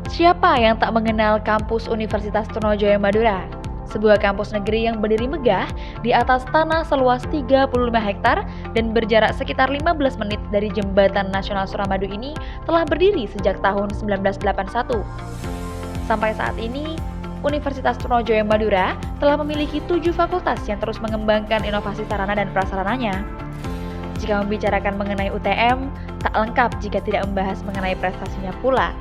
Siapa yang tak mengenal kampus Universitas Trunojoyo Madura? Sebuah kampus negeri yang berdiri megah di atas tanah seluas 35 hektar dan berjarak sekitar 15 menit dari Jembatan Nasional Suramadu ini telah berdiri sejak tahun 1981. Sampai saat ini, Universitas Trunojoyo Madura telah memiliki 7 fakultas yang terus mengembangkan inovasi sarana dan prasarananya. Jika membicarakan mengenai UTM, tak lengkap jika tidak membahas mengenai prestasinya pula.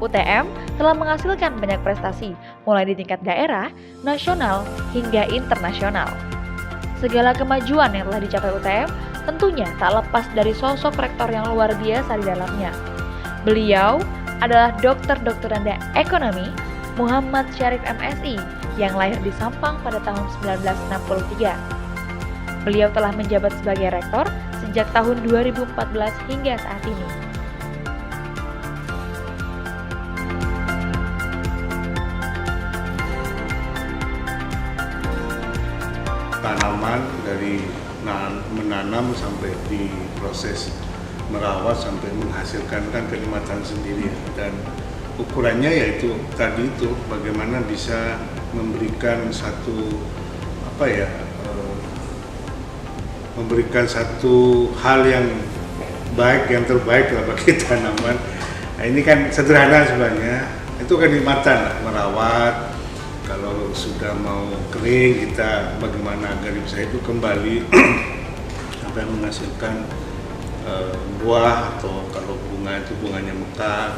UTM telah menghasilkan banyak prestasi, mulai di tingkat daerah, nasional, hingga internasional. Segala kemajuan yang telah dicapai UTM tentunya tak lepas dari sosok rektor yang luar biasa di dalamnya. Beliau adalah Dr. Doktoranda Ekonomi Muhammad Syarif MSI yang lahir di Sampang pada tahun 1963. Beliau telah menjabat sebagai rektor sejak tahun 2014 hingga saat ini. Tanaman dari menanam sampai di proses merawat sampai menghasilkan kan kenikmatan sendiri, dan ukurannya yaitu tadi itu bagaimana bisa memberikan satu memberikan satu hal yang baik, yang terbaik lah bagi tanaman. Nah, ini kan sederhana sebenarnya, itu kenikmatan lah, merawat. Kalau sudah mau kering, kita bagaimana agar bisa itu kembali sampai menghasilkan buah, atau kalau bunga itu bunganya mekar.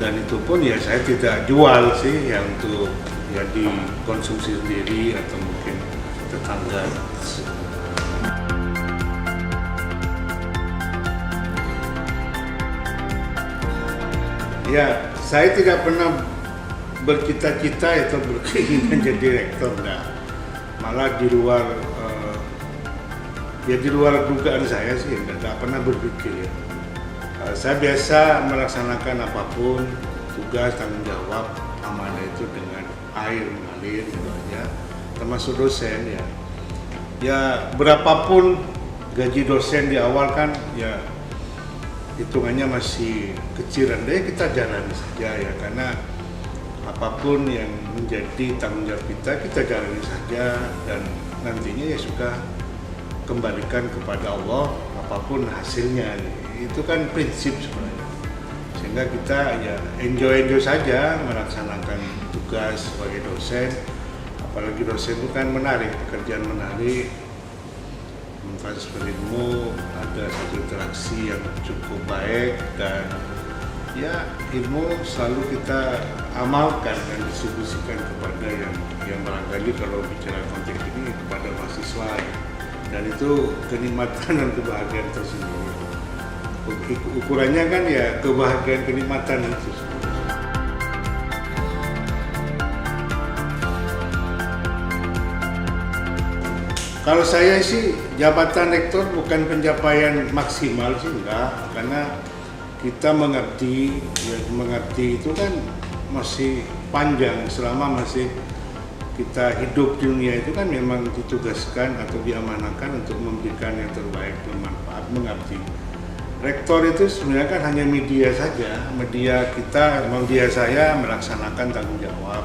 Dan itu pun ya saya tidak jual sih, yang untuk ya dikonsumsi sendiri atau mungkin tetangga. Ya, saya tidak pernah bercita-cita atau berkeinginan jadi rektor, nah. Malah di luar di luar dugaan saya sih, tidak pernah berpikir ya. Saya biasa melaksanakan apapun tugas tanggung jawab amanah itu dengan air mengalir gitu aja, termasuk dosen ya. Ya berapapun gaji dosen di awal kan ya hitungannya masih kecil, dan kita jalani saja ya, karena apapun yang menjadi tanggung jawab kita jalani saja, dan nantinya ya sudah kembalikan kepada Allah apapun hasilnya. Itu kan prinsip sebenarnya, sehingga kita ya enjoy saja melaksanakan tugas sebagai dosen. Apalagi dosen itu kan menarik, pekerjaan menarik, mentransfer ilmu, ada satu interaksi yang cukup baik, dan ya ilmu selalu kita amalkan dan distribusikan kepada yang barangkali kalau bicara konteks ini kepada mahasiswa, dan itu kenikmatan dan kebahagiaan tersendiri. Ukurannya kan ya kebahagiaan, kenikmatan itu. Kalau saya sih jabatan rektor bukan pencapaian maksimal sih, enggak, karena kita mengabdi itu kan masih panjang. Selama masih kita hidup di dunia itu kan memang ditugaskan atau diamanahkan untuk memberikan yang terbaik, bermanfaat, mengabdi. Rektor itu sebenarnya kan hanya media saja, media saya melaksanakan tanggung jawab.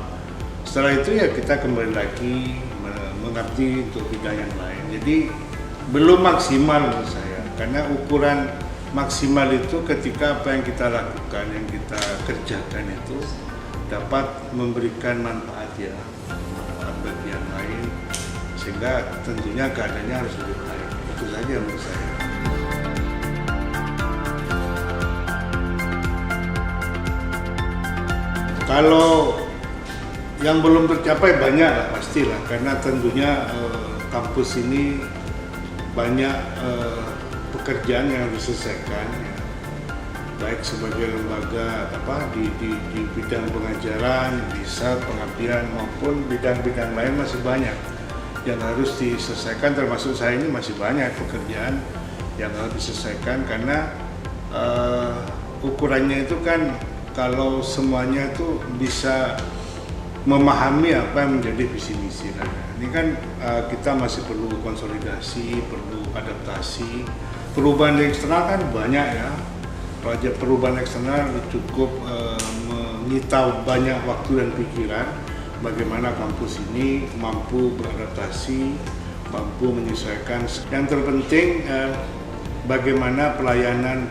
Setelah itu ya kita kembali lagi mengabdi untuk bidang yang lain. Jadi belum maksimal menurut saya, karena ukuran maksimal itu ketika apa yang kita lakukan, yang kita kerjakan itu dapat memberikan manfaat bagi yang lain, sehingga tentunya keadaannya harus lebih baik. Itu saja menurut saya. Kalau yang belum tercapai banyak lah, pastilah, karena tentunya kampus ini banyak pekerjaan yang harus diselesaikan ya. Baik sebagai lembaga di bidang pengajaran, riset, pengabdian, maupun bidang-bidang lain masih banyak yang harus diselesaikan, termasuk saya ini masih banyak pekerjaan yang harus diselesaikan, karena ukurannya itu kan kalau semuanya itu bisa memahami apa yang menjadi visi misi. Nah, ini kan kita masih perlu konsolidasi, perlu adaptasi. Perubahan eksternal kan banyak ya. Perubahan eksternal cukup menyita banyak waktu dan pikiran bagaimana kampus ini mampu beradaptasi, mampu menyesuaikan. Yang terpenting bagaimana pelayanan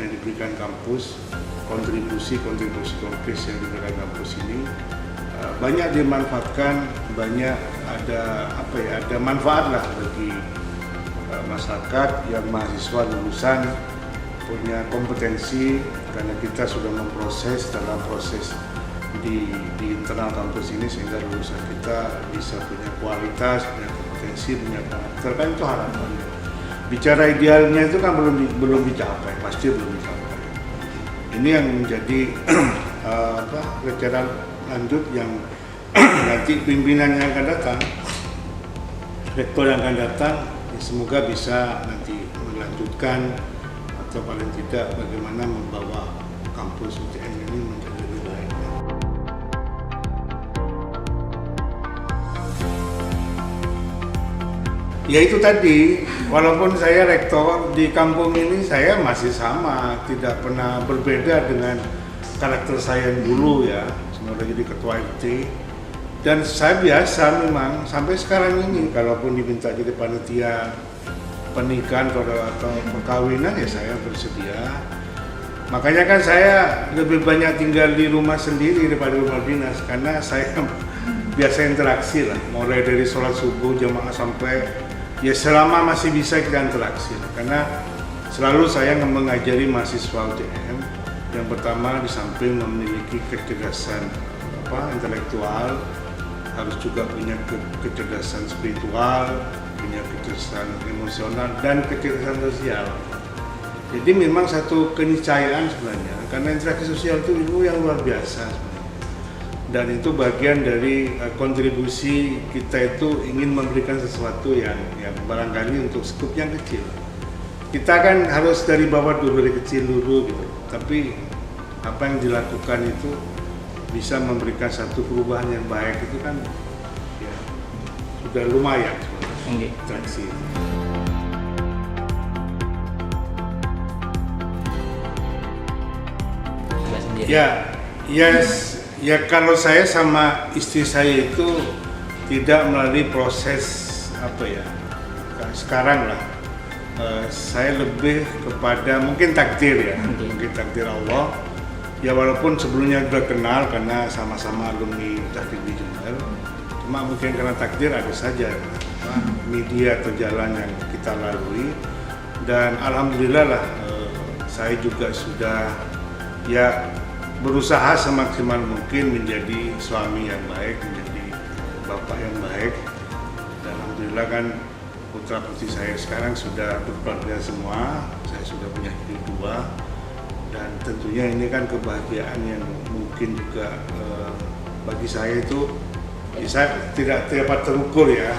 yang diberikan kampus, kontribusi konkret yang diberikan kampus ini banyak dimanfaatkan, banyak ada manfaat lah bagi masyarakat yang mahasiswa lulusan punya kompetensi, karena kita sudah memproses dalam proses di internal kampus ini sehingga lulusan kita bisa punya kualitas, punya kompetensi, punya karakter, kan itu harapannya. Bicara idealnya itu kan belum dicapai, pasti belum dicapai. Ini yang menjadi rencana lanjut yang nanti pimpinan yang akan datang, rektor yang akan datang, semoga bisa nanti melanjutkan atau paling tidak bagaimana membawa kampus UTM ini menjadi lebih baik. Ya itu tadi, walaupun saya rektor di kampung ini, saya masih sama, tidak pernah berbeda dengan karakter saya yang dulu ya, semoga jadi ketua RT. Dan saya biasa memang sampai sekarang ini, kalaupun diminta jadi panitia pernikahan atau perkawinan ya saya bersedia. Makanya kan saya lebih banyak tinggal di rumah sendiri daripada rumah dinas, karena saya biasa interaksi lah, mulai dari sholat subuh jamaah sampai ya selama masih bisa kita interaksi. Karena selalu saya mengajari mahasiswa UTM yang pertama di samping memiliki kecerdasan intelektual, harus juga punya kecerdasan spiritual, punya kecerdasan emosional dan kecerdasan sosial. Jadi memang satu keniscayaan sebenarnya, karena interaksi sosial itu ilmu yang luar biasa sebenarnya. Dan itu bagian dari kontribusi kita itu ingin memberikan sesuatu yang barangkali untuk skup yang kecil. Kita kan harus dari bawah dulu, dari kecil dulu gitu. Tapi apa yang dilakukan itu bisa memberikan satu perubahan yang baik, itu kan ya sudah lumayan sebenarnya. Interaksi. Ya kalau saya sama istri saya itu tidak melalui proses sekarang lah. Saya lebih kepada mungkin takdir ya, mungkin takdir Allah. Ya walaupun sebelumnya sudah kenal karena sama-sama alumni Takdir di Jember, cuma mungkin karena takdir ada saja media atau jalan yang kita lalui. Dan alhamdulillah lah, saya juga sudah ya berusaha semaksimal mungkin menjadi suami yang baik, menjadi bapak yang baik. Dan alhamdulillah kan putra putri saya sekarang sudah berkeluarga semua, saya sudah punya istri dua. Dan tentunya ini kan kebahagiaan yang mungkin juga bagi saya itu saya tidak dapat terukur ya,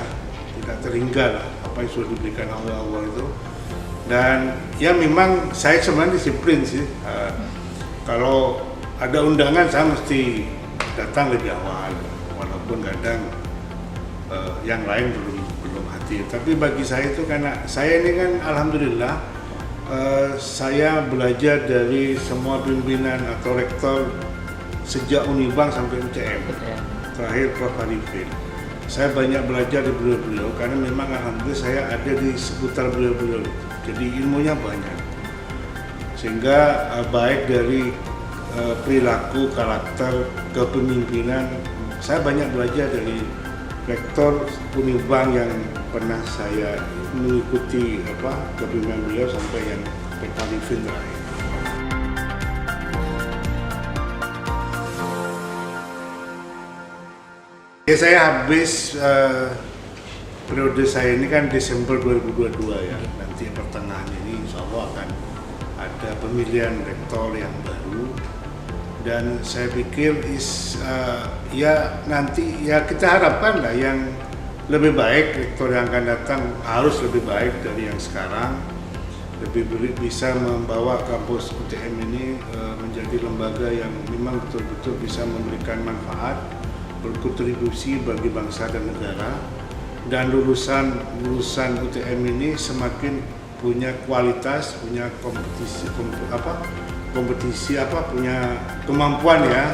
tidak terhingga lah apa yang sudah diberikan oleh Allah itu. Dan ya memang saya sebenarnya disiplin sih, kalau ada undangan saya mesti datang lebih awal, walaupun kadang yang lain belum hadir. Tapi bagi saya itu karena saya ini kan alhamdulillah saya belajar dari semua pimpinan atau rektor sejak Unibang sampai UTM, terakhir Prof. Arifin. Saya banyak belajar dari beliau-beliau karena memang alhamdulillah saya ada di seputar beliau-beliau, jadi ilmunya banyak. Sehingga baik dari perilaku, karakter, kepemimpinan, saya banyak belajar dari rektor Unibang yang pernah saya mengikuti kepemimpinan beliau sampai yang Arifin terakhir. Ya, saya habis periode saya ini kan Desember 2022 ya. Nanti pertengahan ini insya Allah akan ada pemilihan rektor yang baru. Dan saya pikir nanti kita harapkan lah yang lebih baik, rektor yang akan datang harus lebih baik dari yang sekarang, lebih bisa membawa kampus UTM ini menjadi lembaga yang memang betul-betul bisa memberikan manfaat, berkontribusi bagi bangsa dan negara. Dan lulusan UTM ini semakin punya kualitas, punya punya kemampuan ya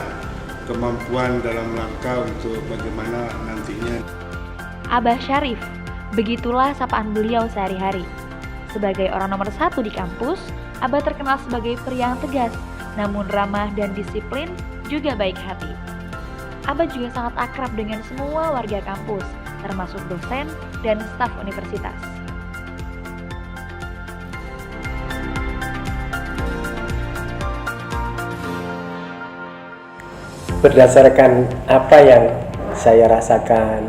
kemampuan dalam rangka untuk bagaimana nantinya. Abah Syarif, begitulah sapaan beliau sehari-hari. Sebagai orang nomor 1 di kampus, Abah terkenal sebagai pria yang tegas, namun ramah dan disiplin, juga baik hati. Abah juga sangat akrab dengan semua warga kampus, termasuk dosen dan staf universitas. Berdasarkan apa yang saya rasakan,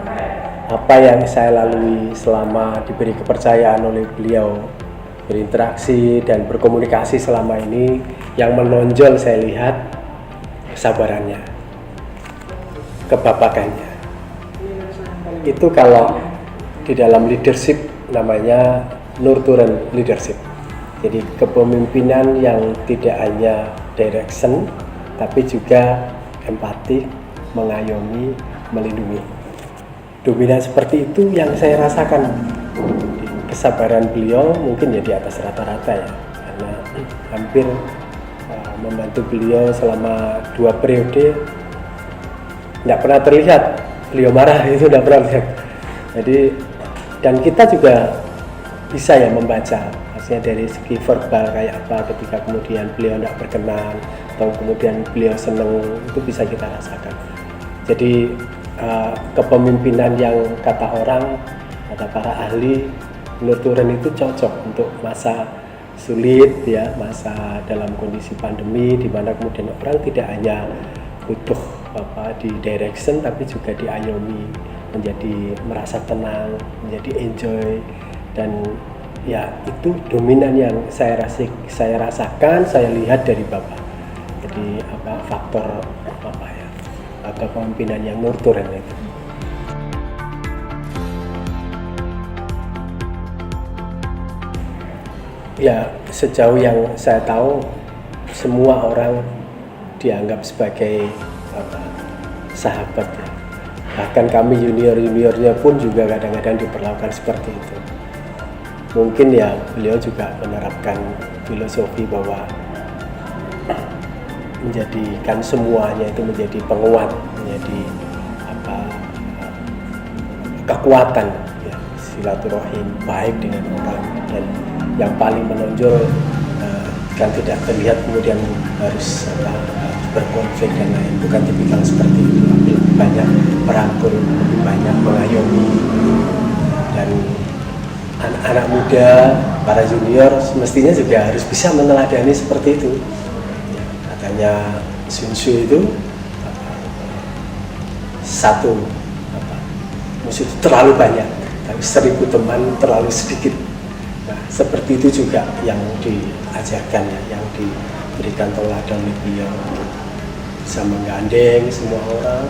apa yang saya lalui selama diberi kepercayaan oleh beliau, berinteraksi dan berkomunikasi selama ini, yang menonjol saya lihat kesabarannya, kebapakannya. Itu kalau di dalam leadership namanya nurturing leadership. Jadi kepemimpinan yang tidak hanya direction tapi juga empati, mengayomi, melindungi. Dominan seperti itu yang saya rasakan. Kesabaran beliau mungkin ya di atas rata-rata ya, karena hampir membantu beliau selama 2 periode tidak pernah terlihat beliau marah, itu tidak pernah terlihat. Jadi dan kita juga bisa ya membaca, maksudnya dari segi verbal kayak apa ketika kemudian beliau tidak berkenan atau kemudian beliau senang, itu bisa kita rasakan. Jadi kepemimpinan yang kata orang, kata para ahli, nurturing itu cocok untuk masa sulit ya, masa dalam kondisi pandemi di mana kemudian orang tidak hanya butuh di direction tapi juga diayomi, menjadi merasa tenang, menjadi enjoy, dan ya itu dominan yang saya rasakan, saya lihat dari Bapak. Jadi faktor kepemimpinan yang nurturing itu. Ya, sejauh yang saya tahu, semua orang dianggap sebagai sahabat ya. Bahkan kami juniornya pun juga kadang-kadang diperlakukan seperti itu. Mungkin ya beliau juga menerapkan filosofi bahwa menjadikan semuanya itu menjadi penguat, menjadi kekuatan ya, silaturahim baik dengan orang, dan yang paling menonjol kan tidak terlihat kemudian harus berkonflik dan lain, bukan tipikal seperti itu, lebih banyak merangkul, lebih banyak mengayomi. Dan anak-anak muda, para junior semestinya juga harus bisa meneladani seperti itu. Katanya Sun Tzu itu satu musuh terlalu banyak, tapi 1000 teman terlalu sedikit. Nah, seperti itu juga yang diajarkan ya, yang diberikan teladan oleh beliau, bisa menggandeng semua orang,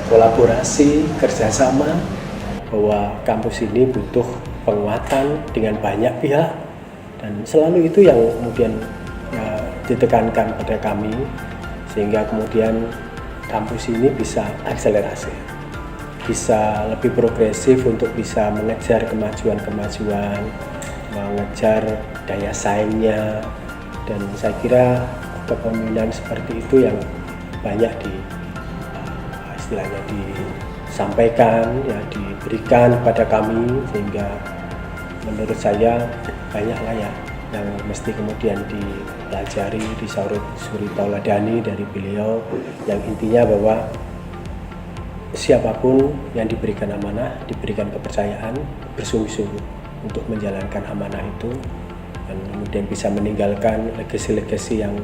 kolaborasi, kerjasama, bahwa kampus ini butuh penguatan dengan banyak pihak, dan selalu itu yang kemudian ya, ditekankan pada kami, sehingga kemudian kampus ini bisa akselerasi, bisa lebih progresif untuk bisa mengejar kemajuan, mengejar daya saingnya. Dan saya kira kepemimpinan seperti itu yang banyak istilahnya disampaikan ya, diberikan kepada kami, sehingga menurut saya banyaklah ya yang mesti kemudian dipelajari, disuri tauladani dari beliau, yang intinya bahwa siapapun yang diberikan amanah, diberikan kepercayaan, bersungguh-sungguh untuk menjalankan amanah itu, dan kemudian bisa meninggalkan legasi-legasi yang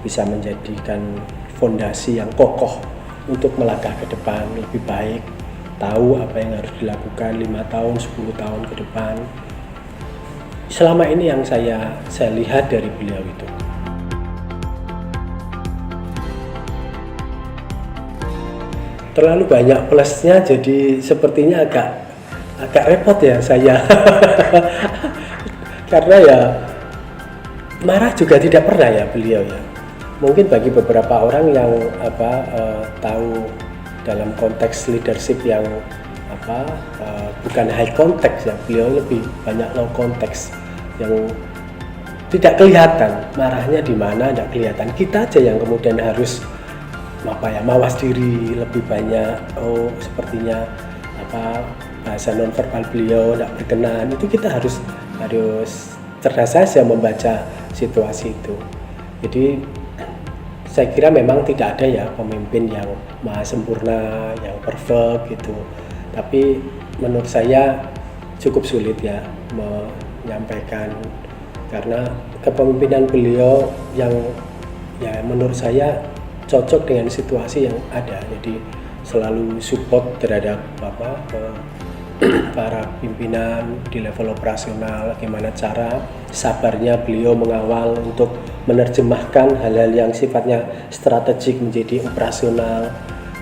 bisa menjadikan fondasi yang kokoh untuk melangkah ke depan lebih baik, tahu apa yang harus dilakukan 5 tahun, 10 tahun ke depan. Selama ini yang saya lihat dari beliau itu. Terlalu banyak plusnya, jadi sepertinya agak repot ya saya. Karena ya marah juga tidak pernah ya beliau ya. Mungkin bagi beberapa orang yang tahu dalam konteks leadership yang bukan high context ya, beliau lebih banyak low context, yang tidak kelihatan marahnya di mana, tidak kelihatan. Kita aja yang kemudian harus mawas diri lebih banyak. Oh, sepertinya bahasa nonverbal beliau tidak berkenan. Itu kita harus cerdas saja membaca situasi itu. Jadi saya kira memang tidak ada ya pemimpin yang maha sempurna, yang perfect gitu. Tapi menurut saya cukup sulit ya menyampaikan, karena kepemimpinan beliau yang ya menurut saya cocok dengan situasi yang ada. Jadi selalu support terhadap para pimpinan di level operasional, bagaimana cara sabarnya beliau mengawal untuk menerjemahkan hal-hal yang sifatnya strategik menjadi operasional.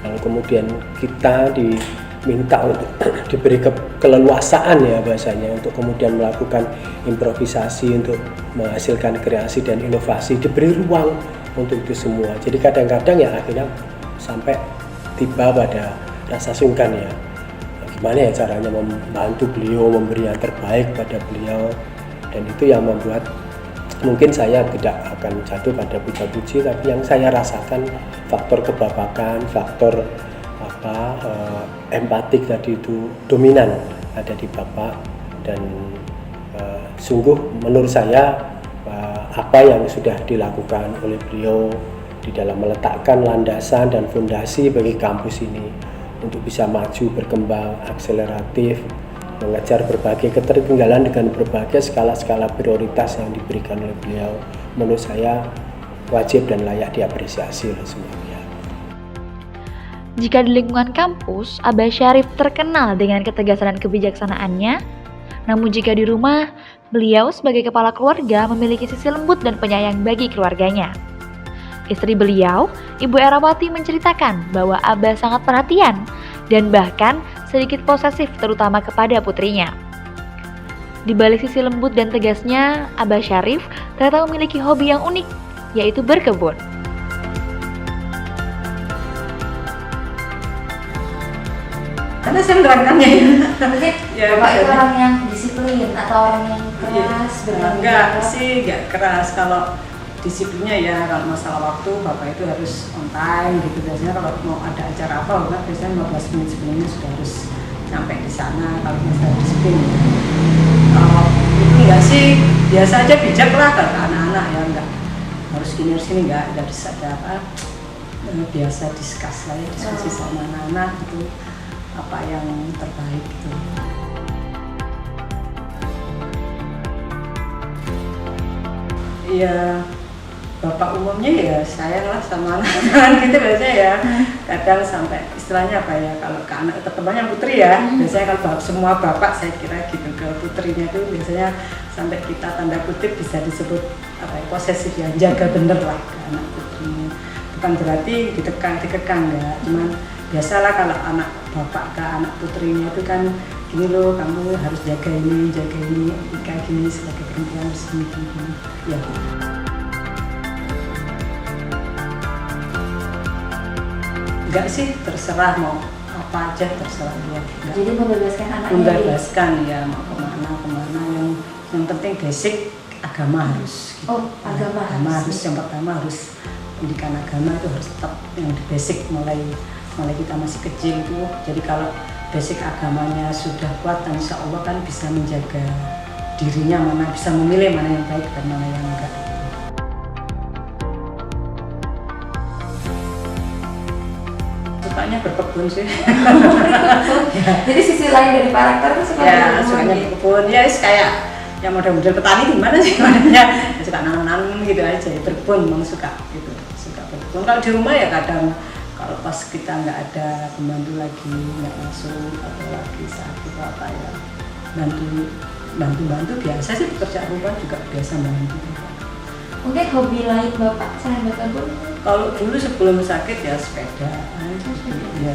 Lalu kemudian kita diminta untuk diberi keleluasaan ya bahasanya, untuk kemudian melakukan improvisasi, untuk menghasilkan kreasi dan inovasi, diberi ruang untuk itu semua. Jadi kadang-kadang ya akhirnya sampai tiba pada rasa sungkan ya, gimana ya caranya membantu beliau, memberi yang terbaik pada beliau. Dan itu yang membuat mungkin saya tidak akan jatuh pada puja-puji, tapi yang saya rasakan faktor kebapakan, faktor empatik tadi itu dominan ada di Bapak. Dan sungguh menurut saya apa yang sudah dilakukan oleh beliau di dalam meletakkan landasan dan fondasi bagi kampus ini untuk bisa maju, berkembang, akseleratif, mengejar berbagai ketertinggalan dengan berbagai skala-skala prioritas yang diberikan oleh beliau, menurut saya wajib dan layak diapresiasi oleh semua pihak. Jika di lingkungan kampus, Abah Syarif terkenal dengan ketegasan dan kebijaksanaannya, namun jika di rumah, beliau sebagai kepala keluarga memiliki sisi lembut dan penyayang bagi keluarganya. Istri beliau, Ibu Erawati, menceritakan bahwa Abah sangat perhatian dan bahkan sedikit posesif terutama kepada putrinya. Di balik sisi lembut dan tegasnya, Abah Syarif ternyata memiliki hobi yang unik, yaitu berkebun. Karena saya menerangkannya ya. Bapak itu orang yang disiplin atau orang yang keras? Enggak keras. Kalau disiplinnya ya, kalau masalah waktu Bapak itu harus on time gitu. Biasanya kalau mau ada acara apa, Bapak biasanya 15 menit sebelumnya sudah harus sampai di sana. Kalau masalah disiplin, kalau itu enggak sih, biasa aja bijak lah ke anak-anak ya, enggak harus gini enggak bisa ada biasa diskus lah ya, diskusi sama anak-anak itu apa yang terbaik gitu. Ya Bapak umumnya ya saya lah sama anak-anak gitu biasanya ya. Kadang sampai istilahnya apa ya, kalau ke anak temannya putri ya, biasanya kalau semua bapak saya kira gitu, ke putrinya itu biasanya sampai kita tanda kutip bisa disebut apa ya, posesif ya, jaga bener lah ke anak putrinya. Bukan berarti dikekang enggak, cuman biasalah kalau anak bapak ke anak putrinya itu kan gini loh, kamu harus jaga ini kayak gini sebagai perempuan harus gini ya. Enggak sih, terserah mau apa aja terserah dia. Jadi membebaskan anaknya. Membebaskan ya, mau kemana yang penting basic agama harus. Gitu. Oh, agama harus. Yang pertama harus pendidikan agama itu harus tetap yang di basic mulai kita masih kecil itu. Jadi kalau basic agamanya sudah kuat, insya Allah kan bisa menjaga dirinya, mana bisa memilih mana yang baik dan mana yang enggak. Sukanya berkebun sih. Jadi sisi lain dari karakter itu sukanya berkebun. Ya kayak yang model-model petani gimana sih makanya suka nanam gitu aja. Berkebun memang suka gitu, suka berkebun. Kalau di rumah ya kadang kalau pas kita nggak ada pembantu lagi, nggak masuk atau lagi sakit atau apa ya, bantu biasa sih, pekerjaan rumah juga biasa bantu. Mungkin hobi lain Bapak selain berkebun? Kalau dulu sebelum sakit ya sepeda. Ya.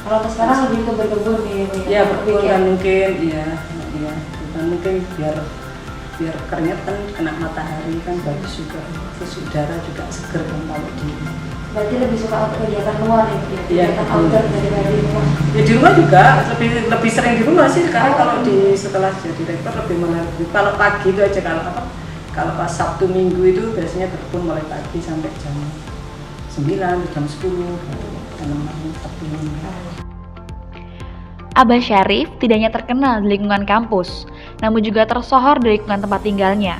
Kalau sekarang lebih ke berkebun ya berkebun kan mungkin, ya kan mungkin biar keringat kan kena matahari kan bagus juga, terus udara juga seger kan kalau di. Berarti lebih suka untuk kegiatan luar ya, kegiatan outdoor daripada di rumah. Ya di rumah juga lebih sering di rumah sih sekarang. Kalau setelah jadi rektor lebih menarik. Kalau pagi itu aja, kalau pas Sabtu Minggu itu biasanya berkebun mulai pagi sampai jam 9, jam 10 tanaman tebing. Abah Syarif tidak hanya terkenal di lingkungan kampus, namun juga tersohor di lingkungan tempat tinggalnya.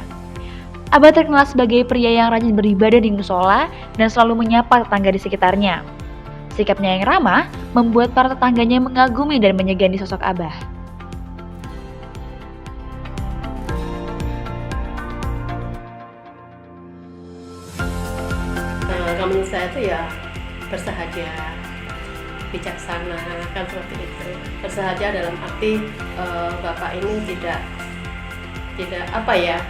Abah terkenal sebagai pria yang rajin beribadah di musola dan selalu menyapa tetangga di sekitarnya. Sikapnya yang ramah membuat para tetangganya mengagumi dan menyegani sosok Abah. Kalau menurut saya itu ya bersahaja, bijaksana, kan seperti itu. Bersahaja dalam arti Bapak ini tidak apa ya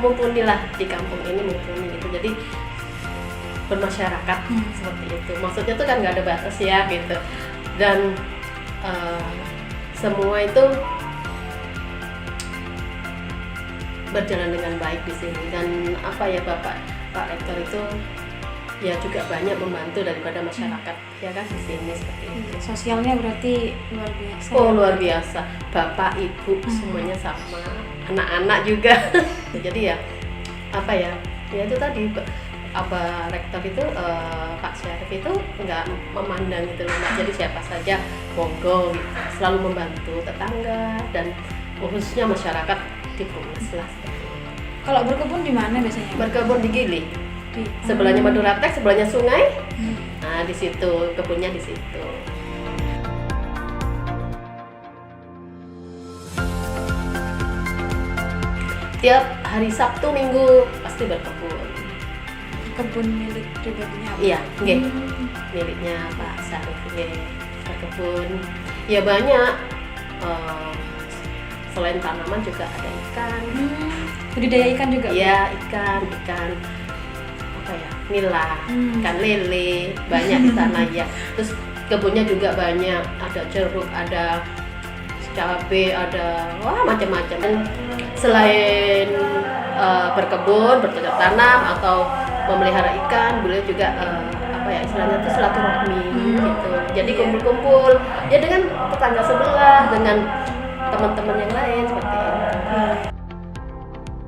mumpuni lah di kampung ini, mumpuni gitu. Jadi bermasyarakat seperti itu. Maksudnya tuh kan nggak ada batas ya gitu. Dan semua itu berjalan dengan baik di sini. Dan apa ya Pak Rektor itu ya juga banyak membantu daripada masyarakat ya kan di sini seperti itu. Sosialnya berarti luar biasa. Oh luar biasa, bapak ibu semuanya sama, anak-anak juga. Jadi ya apa ya itu tadi apa Rektor itu Pak Syarif itu nggak memandang gitu loh, jadi siapa saja monggo gitu. Selalu membantu tetangga dan khususnya masyarakat di Bungnes lah. Kalau berkebun di mana biasanya? Berkebun di Gili. Sebelahnya Maduratek, sebelahnya sungai. Nah, di situ kebunnya di situ. Tiap hari Sabtu Minggu pasti berkebun. Kebun milik pribadinya apa? Iya, nggih. Miliknya Pak Syarif nggih. Berkebun. Ya banyak. Selain tanaman juga ada ikan. Budidaya ikan juga? Iya, ikan apa ya, nila, ikan lele, banyak di sana ya. Terus kebunnya juga banyak, ada jeruk, ada cabai, ada macam-macam. Dan selain berkebun, bercocok tanam atau memelihara ikan, beliau juga apa ya istilahnya itu silaturahmi gitu. Jadi kumpul-kumpul ya dengan tetangga sebelah, dengan teman-teman yang lain seperti itu.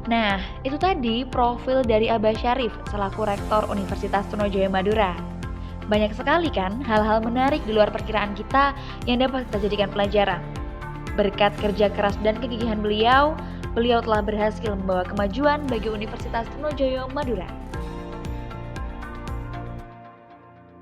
Nah, itu tadi profil dari Abah Syarif selaku Rektor Universitas Trunojoyo Madura. Banyak sekali kan hal-hal menarik di luar perkiraan kita yang dapat kita jadikan pelajaran. Berkat kerja keras dan kegigihan beliau telah berhasil membawa kemajuan bagi Universitas Trunojoyo Madura.